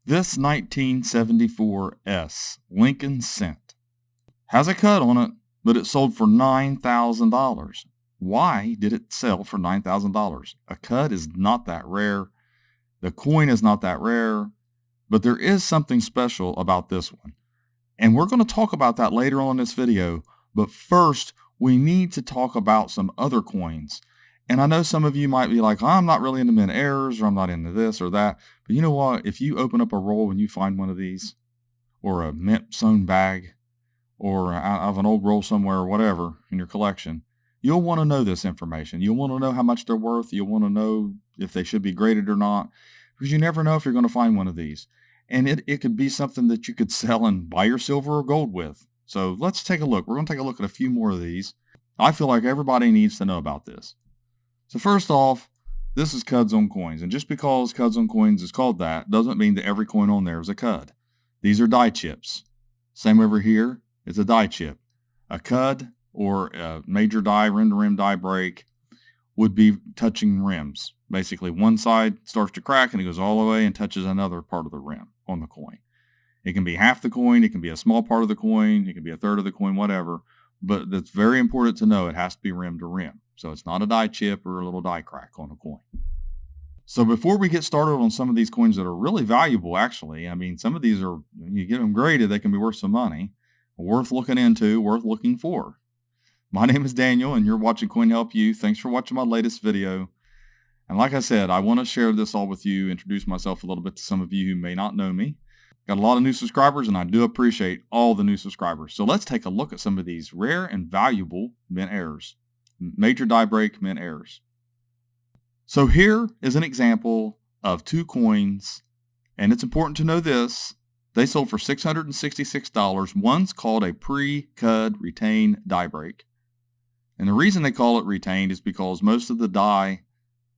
This 1974 S Lincoln Cent has a cut on it, but it sold for $9,000. Why did it sell for $9,000? A cut is not that rare. The coin is not that rare, but there is something special about this one. And we're going to talk about that later on in this video. But first, we need to talk about some other coins. And I know some of you might be like, I'm not really into mint errors, or I'm not into this or that. But you know what? If you open up a roll and you find one of these, or a mint sewn bag, or out of an old roll somewhere or whatever in your collection, you'll want to know this information. You'll want to know how much they're worth. You'll want to know if they should be graded or not, because you never know if you're going to find one of these. And it could be something that you could sell and buy your silver or gold with. So let's take a look. We're going to take a look at a few more of these. I feel like everybody needs to know about this. So first off, this is Cuds on coins. And just because Cuds on coins is called that doesn't mean that every coin on there is a Cud. These are die chips. Same over here. It's a die chip. A Cud or a major die, rim-to-rim die break would be touching rims. Basically, one side starts to crack and it goes all the way and touches another part of the rim on the coin. It can be half the coin. It can be a small part of the coin. It can be a third of the coin, whatever. But it's very important to know it has to be rim to rim. So it's not a die chip or a little die crack on a coin. So before we get started on some of these coins that are really valuable, actually, I mean, some of these are, you get them graded, they can be worth some money, worth looking into, worth looking for. My name is Daniel, and you're watching Coin Help You. Thanks for watching my latest video. And like I said, I want to share this all with you, introduce myself a little bit to some of you who may not know me. Got a lot of new subscribers, and I do appreciate all the new subscribers. So let's take a look at some of these rare and valuable mint errors. Major die break mint errors. So here is an example of two coins, and it's important to know this. They sold for $666. One's called a pre-Cud retained die break. And the reason they call it retained is because most of the die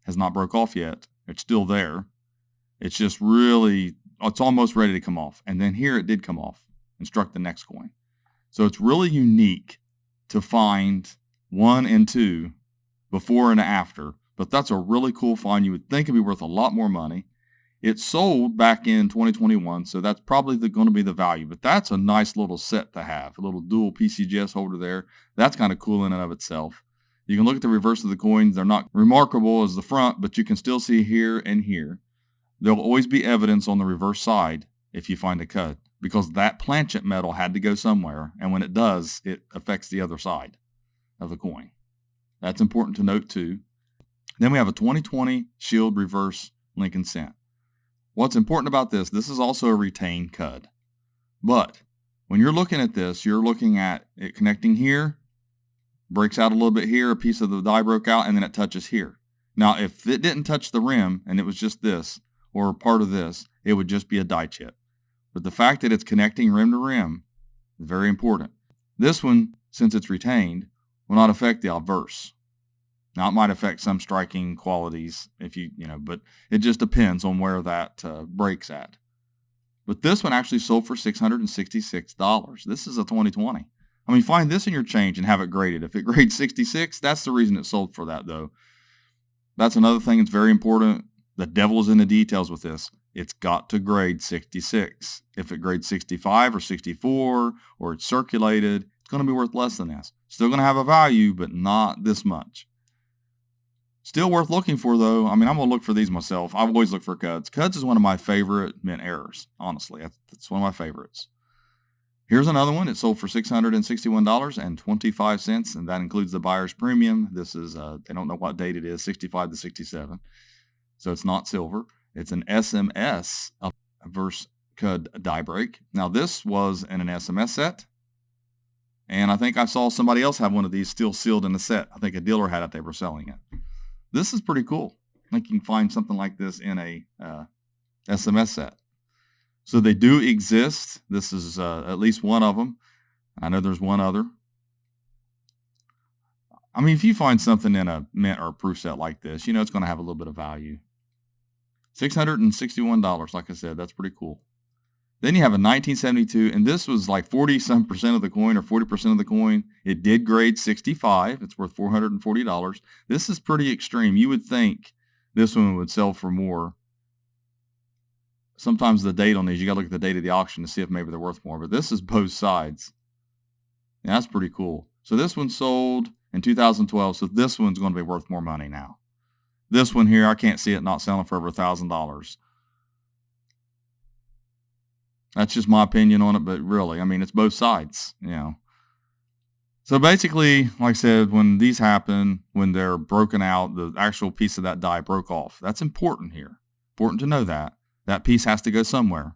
has not broke off yet. It's still there. It's just really, it's almost ready to come off. And then here it did come off and struck the next coin. So it's really unique to find 1 and 2 before and after. But that's a really cool find. You would think it'd be worth a lot more money. It sold back in 2021, so that's probably going to be the value. But that's a nice little set to have, a little dual PCGS holder there. That's kind of cool in and of itself. You can look at the reverse of the coins. They're not remarkable as the front, but you can still see here and here. There'll always be evidence on the reverse side if you find a Cud, because that planchet metal had to go somewhere, and when it does, it affects the other side of the coin. That's important to note too. Then we have a 2020 Shield Reverse Lincoln Cent. What's important about this is also a retained Cud. But when you're looking at this, you're looking at it connecting here, breaks out a little bit here, a piece of the die broke out, and then it touches here. Now, if it didn't touch the rim and it was just this, or part of this, it would just be a die chip. But the fact that it's connecting rim to rim is very important. This one, since it's retained, will not affect the obverse. Now, it might affect some striking qualities if but it just depends on where that breaks at. But this one actually sold for $666. This is a 2020. I mean, find this in your change and have it graded. If it grades 66, that's the reason it sold for that, though. That's another thing that's very important. The devil is in the details with this. It's got to grade 66. If it grades 65 or 64, or it's circulated, it's going to be worth less than this. Still going to have a value, but not this much. Still worth looking for, though. I mean, I'm going to look for these myself. I've always looked for Cuds. Cuds is one of my favorite mint errors, honestly. That's one of my favorites. Here's another one. It sold for $661.25, and that includes the buyer's premium. This is, they don't know what date it is, 65 to 67. So it's not silver. It's an SMS, a reverse Cud die break. Now, this was in an SMS set, and I think I saw somebody else have one of these still sealed in the set. I think a dealer had it. They were selling it. This is pretty cool. I think you can find something like this in a SMS set. So they do exist. This is at least one of them. I know there's one other. I mean, if you find something in a mint or a proof set like this, it's going to have a little bit of value. $661, like I said, that's pretty cool. Then you have a 1972, and this was like 40-some% of the coin or 40% of the coin. It did grade 65. It's worth $440. This is pretty extreme. You would think this one would sell for more. sometimes the date on these, you got to look at the date of the auction to see if maybe they're worth more. But this is both sides. Yeah, that's pretty cool. So this one sold in 2012. So this one's going to be worth more money now. This one here, I can't see it not selling for over $1,000. That's just my opinion on it, but really, I mean, it's both sides, you know. So basically, like I said, when these happen, when they're broken out, the actual piece of that die broke off. That's important here. Important to know that. That piece has to go somewhere.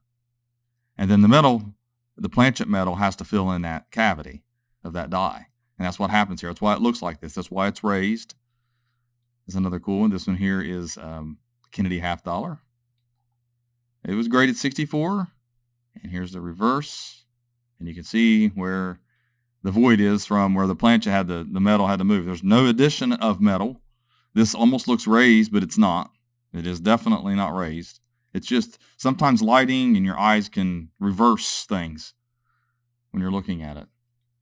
And then the metal, the planchet metal has to fill in that cavity of that die. And that's what happens here. That's why it looks like this. That's why it's raised. There's another cool one. This one here is Kennedy half dollar. It was graded 64. And here's the reverse. And you can see where the void is from where the planchet had the metal had to move. There's no addition of metal. This almost looks raised, but it's not. It is definitely not raised. It's just sometimes lighting and your eyes can reverse things when you're looking at it.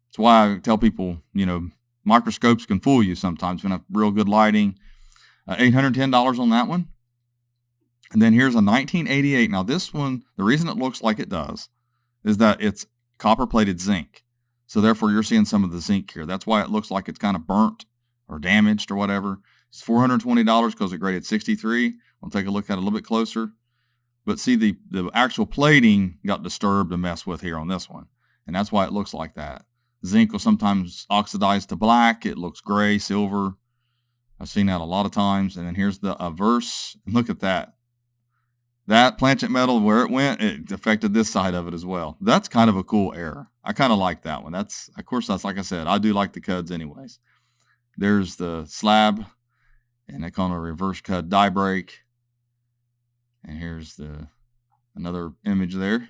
That's why I tell people, you know, microscopes can fool you sometimes when you have real good lighting. $810 on that one. And then here's a 1988. Now this one, the reason it looks like it does is that it's copper-plated zinc. So therefore, you're seeing some of the zinc here. That's why it looks like it's kind of burnt or damaged or whatever. It's $420 because it graded 63. We'll take a look at it a little bit closer. But see, the actual plating got disturbed and messed with here on this one. And that's why it looks like that. Zinc will sometimes oxidize to black. It looks gray, silver. I've seen that a lot of times. And then here's the averse. Look at that. That planchet metal, where it went, it affected this side of it as well. That's kind of a cool error. I kind of like that one. That's, of course, that's like I said, I do like the cuds anyways. There's the slab, and they call it a reverse cud die break. And here's another image there.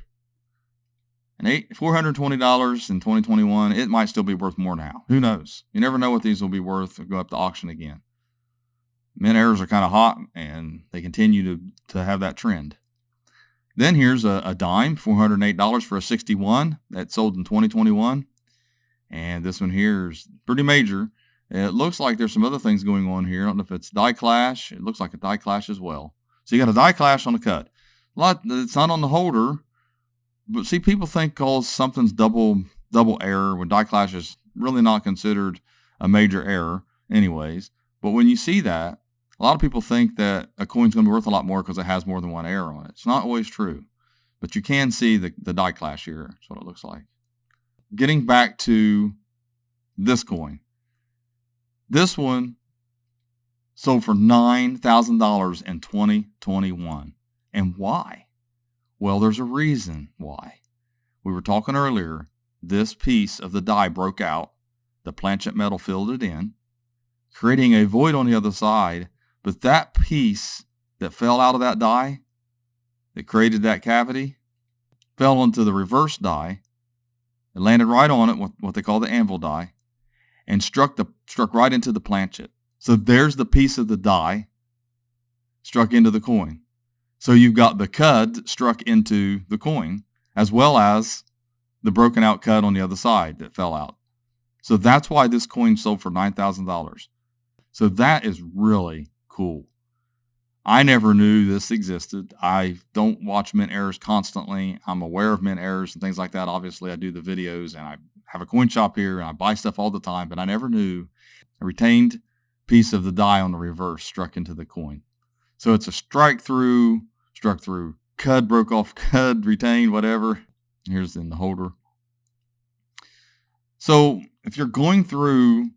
And $420 in 2021. It might still be worth more now. Who knows? You never know what these will be worth or go up to auction again. Mint errors are kind of hot, and they continue to have that trend. Then here's a dime, $408 for a 61 that sold in 2021. And this one here is pretty major. It looks like there's some other things going on here. I don't know if it's die clash. It looks like a die clash as well. So you got a die clash on the cut. It's not on the holder, but see, people think because something's double error when die clash is really not considered a major error anyways. But when you see that, a lot of people think that a coin's going to be worth a lot more because it has more than one error on it. It's not always true. But you can see the die clash here. That's what it looks like. Getting back to this coin. This one sold for $9,000 in 2021. And why? Well, there's a reason why. We were talking earlier. This piece of the die broke out. The planchet metal filled it in, creating a void on the other side. But that piece that fell out of that die, that created that cavity, fell into the reverse die. It landed right on it, what they call the anvil die, and struck right into the planchet. So there's the piece of the die struck into the coin. So you've got the cud struck into the coin, as well as the broken out cud on the other side that fell out. So that's why this coin sold for $9,000. So that is really cool. I never knew this existed. I don't watch mint errors constantly. I'm aware of mint errors and things like that. Obviously, I do the videos, and I have a coin shop here, and I buy stuff all the time, but I never knew a retained piece of the die on the reverse struck into the coin. So it's a struck through, cud broke off, cud retained, whatever. Here's in the holder. So if you're going through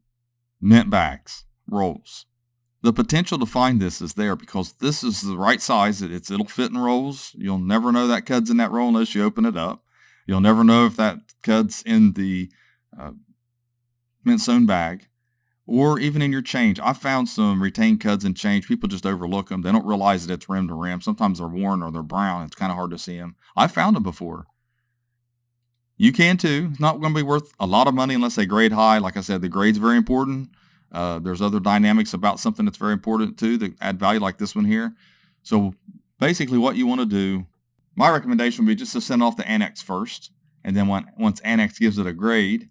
mint bags, rolls, the potential to find this is there because this is the right size. It'll fit in rolls. You'll never know that cud's in that roll unless you open it up. You'll never know if that cud's in the mint sewn bag or even in your change. I found some retained cuds in change. People just overlook them. They don't realize that it's rim to rim. Sometimes they're worn or they're brown. It's kind of hard to see them. I found them before. You can too. It's not going to be worth a lot of money unless they grade high. Like I said, the grade's very important. There's other dynamics about something that's very important too that add value, like this one here. So basically what you want to do, my recommendation would be just to send off the annex first. And then once annex gives it a grade,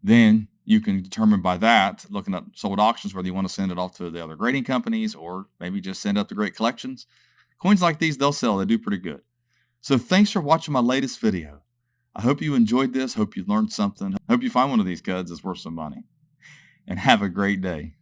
then you can determine by that, looking at sold auctions, whether you want to send it off to the other grading companies or maybe just send up to Great Collections. Coins like these, they'll sell. They do pretty good. So thanks for watching my latest video. I hope you enjoyed this. Hope you learned something. Hope you find one of these cuds that's worth some money. And have a great day.